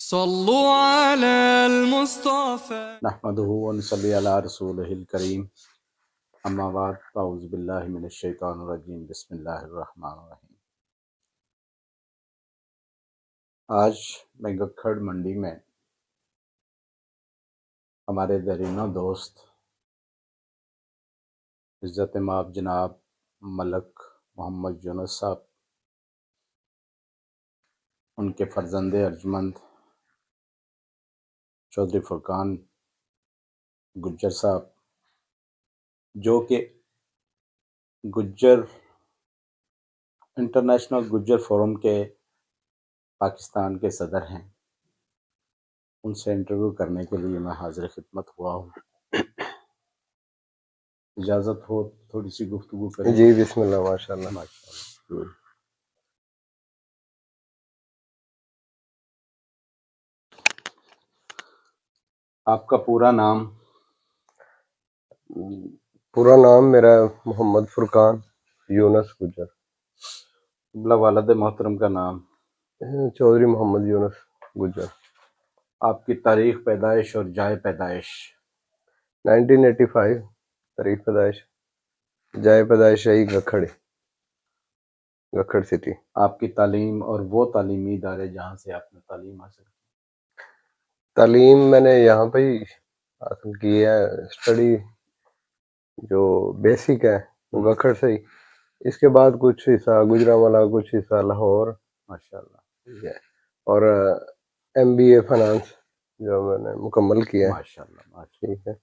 صلوا على المصطفى نحمده ونصلي على رسوله الكريم اما بعد اعوذ باللہ من الشیطان الرجیم بسم اللہ الرحمن الرحیم۔ آج میں گکھڑ منڈی میں ہمارے درینہ دوست عزت مآب جناب ملک محمد یونس صاحب، ان کے فرزند ارجمند چودھری فرقان گجر صاحب، جو کہ گجر انٹرنیشنل گجر فورم کے پاکستان کے صدر ہیں، ان سے انٹرویو کرنے کے لیے میں حاضر خدمت ہوا ہوں۔ اجازت ہو تھوڑی سی گفتگو کریں؟ جی بسم اللہ، ماشاء اللہ۔ ماشاءاللہ۔ آپ کا پورا نام؟ پورا نام میرا محمد فرقان یونس گجر۔ والد محترم کا نام؟ چودھری محمد یونس گجر۔ آپ کی تاریخ پیدائش اور جائے پیدائش؟ 1985 تاریخ پیدائش، جائے پیدائش یہی گکھڑ سٹی۔ آپ کی تعلیم اور وہ تعلیمی ادارے جہاں سے آپ نے تعلیم حاصل کی؟ تعلیم میں نے یہاں پہ ہی حاصل کی ہے، اسٹڈی جو بیسک ہے وہ گکھڑ سے ہی، اس کے بعد کچھ حصہ گجرانوالہ، کچھ حصہ لاہور، ماشاءاللہ، اور MBA فائنانس جو میں نے مکمل کیا ہے۔ ماشاءاللہ ماشاءاللہ۔ ٹھیک ہے،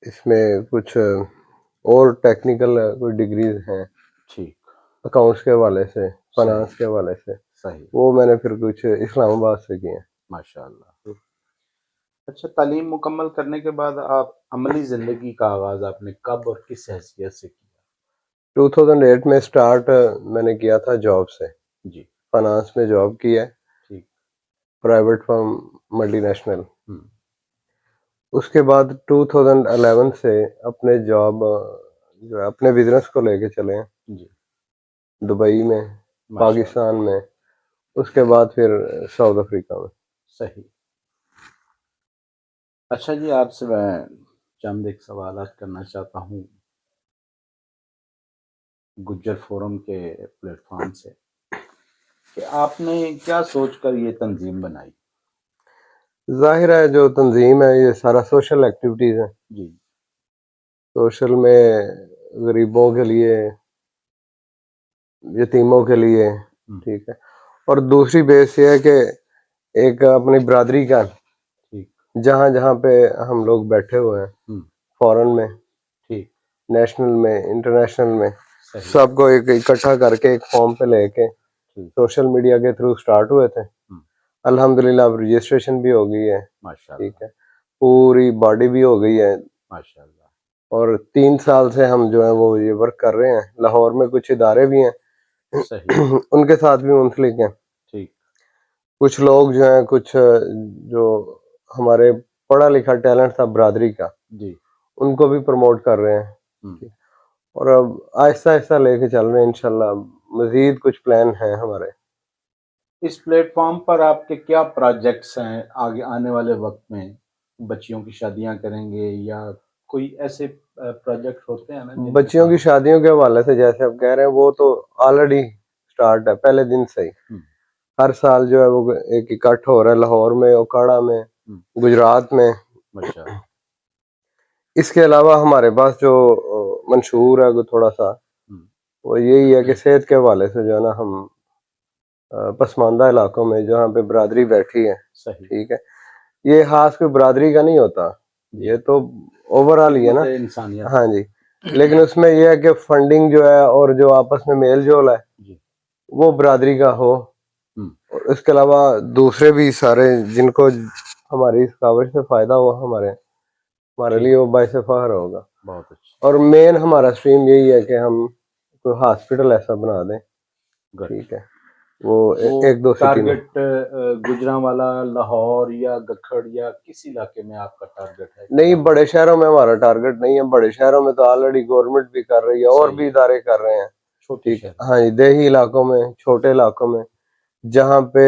اس میں کچھ اور ٹیکنیکل کوئی ڈگریز ہیں ٹھیک، اکاؤنٹس کے حوالے سے، فائنانس کے حوالے سے، صحیح، وہ میں نے پھر کچھ اسلام آباد سے کیے ہیں۔ ماشاءاللہ۔ اچھا، تعلیم مکمل کرنے کے بعد آپ عملی زندگی کا آغاز آپ نے کب اور کس حیثیت سے کیا؟ 2008 میں سٹارٹ میں نے کیا تھا جاب سے، جی، فائنانس میں جاب کی ہے، ٹھیک، پرائیویٹ فرم، ملٹی نیشنل۔ ہم، اس کے بعد 2011 سے اپنے جاب جو ہے اپنے بزنس کو لے کے چلے ہیں جی، دبئی میں، ماشاءاللہ، پاکستان میں، اس کے بعد پھر ساؤتھ افریقہ میں۔ صحیح۔ اچھا جی، آپ سے میں چند ایک سوالات کرنا چاہتا ہوں گجر فورم کے پلیٹ فارم سے، کہ آپ نے کیا سوچ کر یہ تنظیم بنائی؟ ظاہر ہے جو تنظیم ہے یہ سارا سوشل ایکٹیویٹیز ہیں، جی، سوشل میں غریبوں کے لیے، یتیموں کے لیے، ہم، ٹھیک ہے، اور دوسری بیس یہ ہے کہ ایک اپنی برادری کا ٹھیک، جہاں جہاں پہ ہم لوگ بیٹھے ہوئے ہیں، ہم، فورن میں، ٹھیک، نیشنل میں، انٹرنیشنل میں، صحیح، سب کو ایک اکٹھا کر کے ایک فارم پہ لے کے ٹھیک، سوشل میڈیا کے تھرو سٹارٹ ہوئے تھے۔ ہم، الحمدللہ اب رجسٹریشن بھی ہو گئی ہے، ماشاءاللہ، ٹھیک ہے، پوری باڈی بھی ہو گئی ہے، ماشاءاللہ، اور 3 سال سے ہم جو ہے وہ یہ ورک کر رہے ہیں۔ لاہور میں کچھ ادارے بھی ہیں صحیح، ان کے ساتھ بھی منسلک ہیں، ٹھیک، کچھ لوگ جو ہیں، کچھ جو ہمارے پڑھا لکھا ٹیلنٹ تھا برادری کا، جی، ان کو بھی پروموٹ کر رہے ہیں، ہم۔ اور اب آہستہ آہستہ لے کے چل رہے ہیں انشاءاللہ۔ مزید کچھ پلان ہیں ہمارے۔ اس پلیٹ فارم پر آپ کے کیا پروجیکٹس ہیں آگے آنے والے وقت میں؟ بچیوں کی شادیاں کریں گے یا کوئی ایسے پروجیکٹ ہوتے ہیں نا جن کے بچیوں کی ساتھ؟ شادیوں کے حوالے سے جیسے آپ کہہ رہے ہیں، وہ تو آلریڈی سٹارٹ ہے پہلے دن سے ہی۔ ہم، ہر سال جو ہے وہ ایک اکٹھ ہو رہا ہے، لاہور میں، اوکاڑا میں، ہم، گجرات میں۔ ماشاءاللہ، اس کے علاوہ ہمارے پاس جو منشور ہے وہ تھوڑا سا ہم، وہ یہی ہے کہ صحت کے حوالے سے جو ہے نا، ہم پسماندہ علاقوں میں جہاں پہ برادری بیٹھی ہے، صحیح، ٹھیک ہے، یہ خاص کوئی برادری کا نہیں ہوتا، جی، یہ تو اوور آل ہی ہے نا۔ خدمت انسانیت، ہاں جی، لیکن اس میں یہ ہے کہ فنڈنگ جو ہے اور جو آپس میں میل جول ہے جی، وہ برادری کا ہو، ہم، اور اس کے علاوہ دوسرے بھی سارے جن کو ہماری اس کاوش سے فائدہ ہوا، ہمارے ٹھیک، لیے وہ باعث فخر ہوگا۔ بہت اچھا، اور مین ہمارا اسٹریم یہی ہے کہ ہم کوئی ہاسپٹل ایسا بنا دیں، گڈ۔ ٹھیک ہے، وہ وہ ایک دو سٹی میں۔ ٹارگٹ گجرانوالہ، لاہور یا گکھڑ یا کس علاقے میں آپ کا ٹارگٹ ہے کہ نہیں، بڑے شہروں میں ہمارا ٹارگٹ نہیں ہے، بڑے شہروں میں تو آلریڈی گورنمنٹ بھی کر رہی ہے اور صحیح بھی ہے، ادارے کر رہے ہیں، چھوٹے ٹھیک ہے، شہر؟ ہاں جی، دیہی علاقوں میں، چھوٹے علاقوں میں، جہاں پہ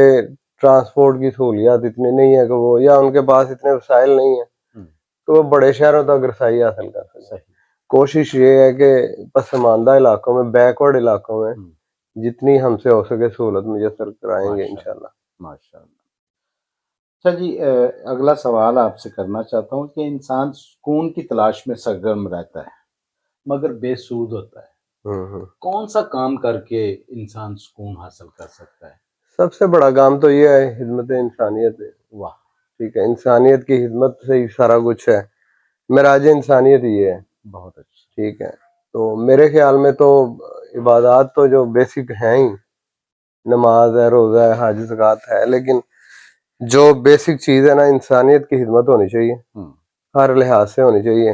ٹرانسپورٹ کی سہولیات اتنی نہیں ہے کہ وہ، یا ان کے پاس اتنے وسائل نہیں ہیں کہ وہ بڑے شہروں تک رسائی حاصل کر سکیں. صحیح. کوشش یہ ہے کہ پسماندہ علاقوں میں، بیکورڈ علاقوں میں جتنی ہم سے ہو سکے سہولت میسر کرائیں گے انشاءاللہ. ماشاء اللہ. اچھا جی، اگلا سوال آپ سے کرنا چاہتا ہوں کہ انسان سکون کی تلاش میں سرگرم رہتا ہے مگر بے سود ہوتا ہے. کون سا کام کر کے انسان سکون حاصل کر سکتا ہے؟ سب سے بڑا کام تو یہ ہے خدمت انسانیت ہے. واہ. ٹھیک ہے، انسانیت کی خدمت سے ہی سارا کچھ ہے. معراج انسانیت یہ ہے. بہت اچھا. ٹھیک ہے، تو میرے خیال میں تو عبادات تو جو بیسک ہیں ہی، نماز ہے، روزہ ہے، حج زکوٰۃ ہے، لیکن جو بیسک چیز ہے نا، انسانیت کی خدمت ہونی چاہیے، ہر لحاظ سے ہونی چاہیے،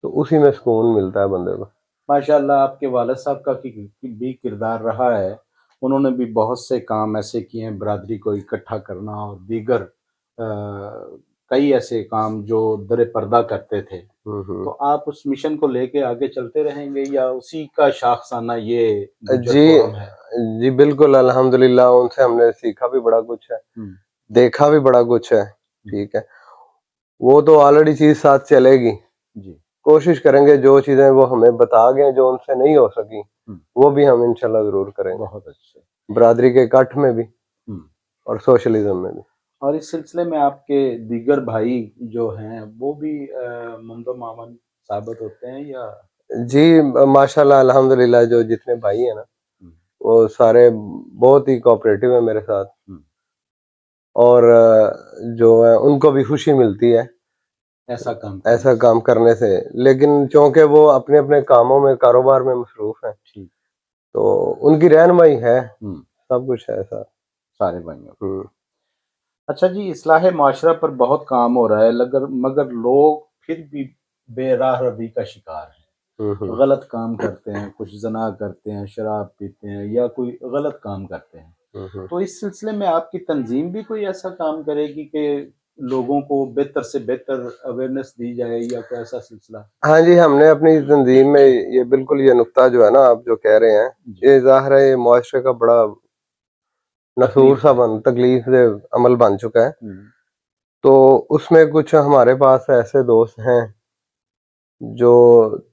تو اسی میں سکون ملتا ہے بندے کو. ماشاء اللہ. آپ کے والد صاحب کا بھی کردار رہا ہے، انہوں نے بھی بہت سے کام ایسے کیے ہیں، برادری کو اکٹھا کرنا اور دیگر کئی ایسے کام جو در پردہ کرتے تھے. تو آپ اس مشن کو لے کے آگے چلتے رہیں گے یا اسی کا شاخسانہ یہ فورم ہے؟ جی بالکل، الحمدللہ ان سے ہم نے سیکھا بھی بڑا کچھ ہے، دیکھا بھی بڑا کچھ ہے. ٹھیک ہے، وہ تو آلریڈی چیز ساتھ چلے گی. جی. کوشش کریں گے جو چیزیں وہ ہمیں بتا گئے جو ان سے نہیں ہو سکی وہ بھی ہم انشاءاللہ ضرور کریں گے. بہت اچھے. برادری کے اکٹھ میں بھی اور سوشلزم میں بھی. اور اس سلسلے میں آپ کے دیگر بھائی جو ہیں وہ بھی ممد و معاون ثابت ہوتے ہیں یا؟ جی ماشاءاللہ الحمدللہ جو جتنے بھائی ہیں نا وہ سارے بہت ہی کوآپریٹو ہیں میرے ساتھ، اور جو ہے ان کو بھی خوشی ملتی ہے ایسا کام کرنے سے. لیکن چونکہ وہ اپنے اپنے کاموں میں، کاروبار میں مصروف ہیں، تو ان کی رہنمائی ہے، سب کچھ ہے ایسا سارے بھائیوں. اچھا جی، اصلاح معاشرہ پر بہت کام ہو رہا ہے مگر لوگ پھر بھی بے راہ روی کا شکار ہیں. غلط کام کرتے ہیں، کچھ زنا کرتے ہیں، شراب پیتے ہیں یا کوئی غلط کام کرتے ہیں. تو اس سلسلے میں آپ کی تنظیم بھی کوئی ایسا کام کرے گی کہ لوگوں کو بہتر سے بہتر اویئرنیس دی جائے یا کوئی ایسا سلسلہ؟ ہاں جی، ہم نے اپنی تنظیم میں یہ بالکل یہ نقطہ جو ہے نا آپ جو کہہ رہے ہیں، یہ ظاہر ہے یہ معاشرے کا بڑا نصور سا تکلیف دہ عمل بن چکا ہے. تو اس میں کچھ ہمارے پاس ایسے دوست ہیں جو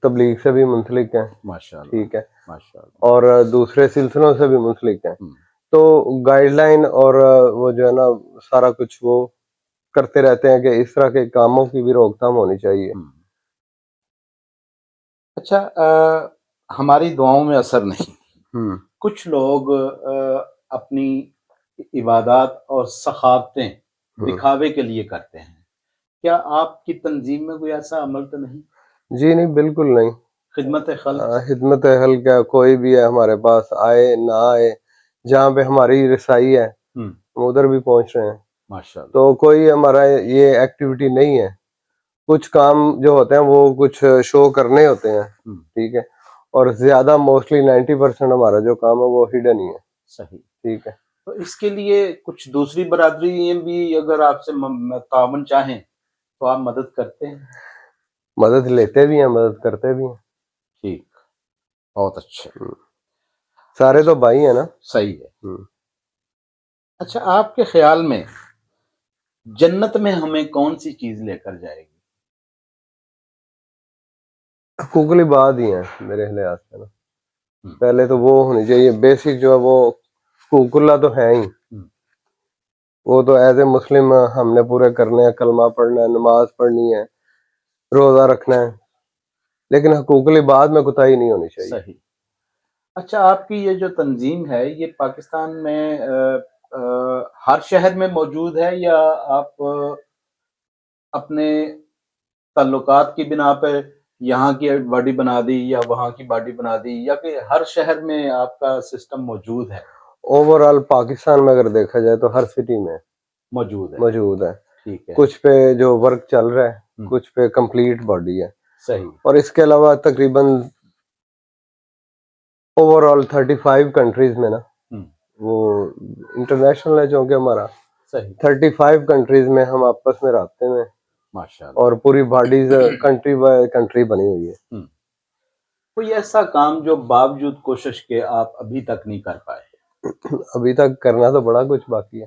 تبلیغ سے بھی منسلک ہیں. ماشاءاللہ. ٹھیک ہے، ماشاءاللہ. اور دوسرے سلسلوں سے بھی منسلک ہیں. تو گائیڈ لائن اور وہ جو ہے نا سارا کچھ وہ کرتے رہتے ہیں کہ اس طرح کے کاموں کی بھی روک تھام ہونی چاہیے. اچھا، ہماری دعاؤں میں اثر نہیں. کچھ لوگ اپنی عبادات اور سخاوتیں دکھاوے کے لیے کرتے ہیں. کیا آپ کی تنظیم میں کوئی ایسا عمل تو نہیں؟ جی نہیں، بالکل نہیں. خدمت خدمت خلق کیا کوئی بھی ہے ہمارے پاس، آئے نہ آئے، جہاں پہ ہماری رسائی ہے ہم ادھر بھی پہنچ رہے ہیں. ماشاءاللہ. تو کوئی ہمارا یہ ایکٹیویٹی نہیں ہے. کچھ کام جو ہوتے ہیں وہ کچھ شو کرنے ہوتے ہیں. ٹھیک ہے، اور زیادہ موسٹلی 90% ہمارا جو کام ہے وہ ہڈن ہی ہے. صحیح. ٹھیک ہے، تو اس کے لیے کچھ دوسری برادری بھی اگر آپ سے تعاون چاہیں تو آپ مدد کرتے ہیں؟ مدد لیتے بھی ہیں، مدد کرتے بھی ہیں. ٹھیک، بہت اچھا. سارے تو بھائی ہیں نا. صحیح ہے. اچھا، آپ کے خیال میں جنت میں ہمیں کون سی چیز لے کر جائے گی؟ حقوق العباد ہی ہیں میرے لحاظ سے نا. پہلے تو وہ ہونی چاہیے بیسک جو ہے وہ حقوق اللہ تو ہے ہی، وہ تو ایز اے مسلم ہم نے پورے کرنے ہیں. کلمہ پڑھنا ہے، نماز پڑھنی ہے، روزہ رکھنا ہے، لیکن حقوق العباد میں کوتاہی نہیں ہونی چاہیے. صحیح. اچھا، آپ کی یہ جو تنظیم ہے یہ پاکستان میں ہر شہر میں موجود ہے یا آپ اپنے تعلقات کی بنا پہ یہاں کی باڈی بنا دی یا وہاں کی باڈی بنا دی، یا کہ ہر شہر میں آپ کا سسٹم موجود ہے؟ اوور آل پاکستان میں اگر دیکھا جائے تو ہر سٹی میں موجود ہے. ٹھیک ہے. کچھ پہ جو ورک چل رہا ہے، کچھ پہ کمپلیٹ باڈی ہے. صحیح. اور اس کے علاوہ تقریباً اوور آل 35 کنٹریز میں نا وہ انٹرنیشنل ہے چونکہ ہمارا. صحیح. 35 کنٹریز میں ہم آپس میں رابطے میں، ماشاءاللہ. اور پوری باڈیز کنٹری بائی کنٹری بنی ہوئی ہے. کوئی ایسا کام جو باوجود کوشش کے آپ ابھی تک نہیں کر پائے؟ ابھی تک کرنا تو بڑا کچھ باقی ہے.